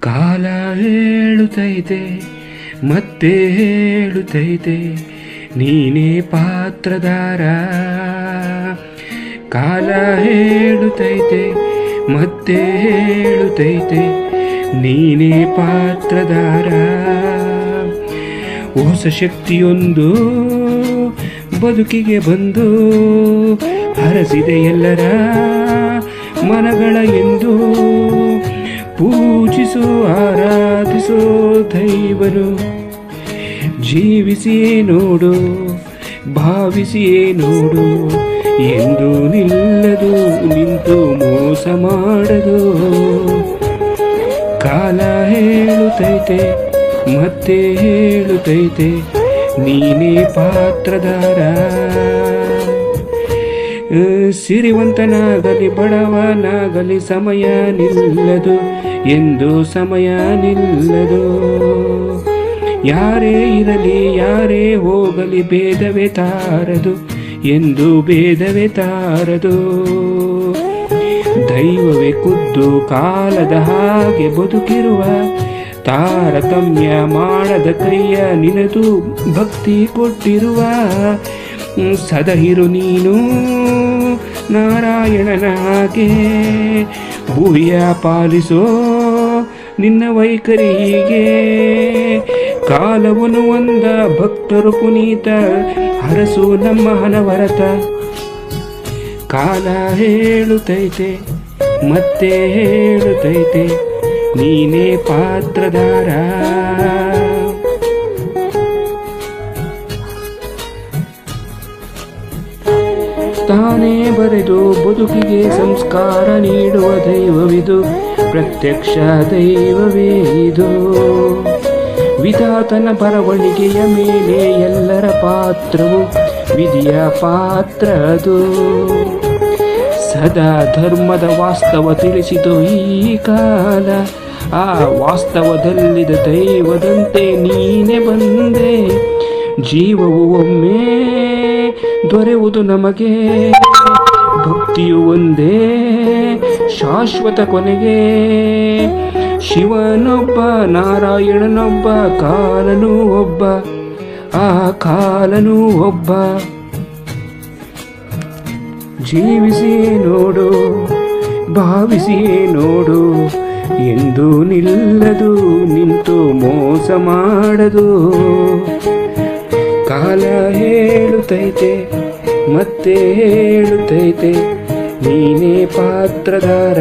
ಕಾಲ ಹೇಳುತ್ತೈತೆ ಮತ್ತೆ ಹೇಳುತ್ತೈತೆ ನೀನೇ ಪಾತ್ರಧಾರ. ಕಾಲ ಹೇಳುತ್ತೈತೆ ಮತ್ತೆ ಹೇಳುತ್ತೈತೆ ನೀನೇ ಪಾತ್ರಧಾರ. ಹೊಸ ಶಕ್ತಿಯೊಂದು ಬದುಕಿಗೆ ಬಂದು ಹರಸಿದೆ ಎಲ್ಲರ ಮನಗಳ ಎಂದು. ಪೂಜಿಸೋ ಆರಾಧಿಸೋ ದೈವನು, ಜೀವಿಸಿಯೇ ನೋಡು ಭಾವಿಸಿಯೇ ನೋಡು, ಎಂದು ನಿಲ್ಲದು ನಿಂತು ಮೋಸ ಮಾಡದು. ಕಾಲ ಹೇಳುತ್ತೈತೆ ಮತ್ತೆ ಹೇಳುತ್ತೈತೆ ನೀನೇ ಪಾತ್ರಧಾರ. ಸಿರಿವಂತನಾಗಲಿ ಬಡವನಾಗಲಿ ಸಮಯ ನಿಲ್ಲದು ಎಂದು ಸಮಯ ನಿಲ್ಲದು. ಯಾರೇ ಇರಲಿ ಯಾರೇ ಹೋಗಲಿ ಭೇದವೇ ತಾರದು ಎಂದು ಭೇದವೇ ತಾರದು. ದೈವವೇ ಖುದ್ದು ಕಾಲದ ಹಾಗೆ ಬದುಕಿರುವ, ತಾರತಮ್ಯ ಮಾಡದ ಕೈಯ ನಿನದು ಭಕ್ತಿ ಕೊಟ್ಟಿರುವ. ಸದಹಿರು ನೀನು ನಾರಾಯಣನ ಹಾಗೆ, ಭೂಯ ಪಾಲಿಸೋ ನಿನ್ನ ವೈಖರಿ ಹೀಗೆ. ಕಾಲವನ್ನು ಒಂದ ಭಕ್ತರು ಪುನೀತ, ಹರಸು ನಮ್ಮ ಹನವರತ. ಕಾಲ ಹೇಳುತ್ತೈತೆ ಮತ್ತೆ ಹೇಳುತ್ತೈತೆ ನೀನೇ ಪಾತ್ರಧಾರ. ತಾನೇ ಬರೆದು ಬದುಕಿಗೆ ಸಂಸ್ಕಾರ ನೀಡುವ ದೈವವಿದು, ಪ್ರತ್ಯಕ್ಷ ದೈವವೇ ಇದು. ವಿಧಾತನ ಬರವಣಿಗೆಯ ಮೇಲೆ ಎಲ್ಲರ ಪಾತ್ರವು ವಿಧಿಯ ಪಾತ್ರ ಅದು. ಸದಾ ಧರ್ಮದ ವಾಸ್ತವ ತಿಳಿಸಿತು ಈ ಕಾಲ, ಆ ವಾಸ್ತವದಲ್ಲಿದ್ದ ದೈವದಂತೆ ನೀನೆ ಬಂದೆ. ಜೀವವು ಒಮ್ಮೆ ದೊರೆಯುವುದು ನಮಗೆ, ಭಕ್ತಿಯು ಒಂದೇ ಶಾಶ್ವತ ಕೊನೆಗೆ. ಶಿವನೊಬ್ಬ ನಾರಾಯಣನೊಬ್ಬ, ಕಾಲನೂ ಒಬ್ಬ ಆ ಕಾಲನೂ ಒಬ್ಬ. ಜೀವಿಸಿಯೇ ನೋಡು ಭಾವಿಸಿಯೇ ನೋಡು, ಎಂದು ನಿಲ್ಲದು ನಿಂತು ಮೋಸ ಮಾಡದು. ಕಾಲ ಹೇಳುತ್ತೈತೆ ಮತ್ತೆ ಹೇಳುತ್ತೈತೆ ನೀನೇ ಪಾತ್ರಧಾರ.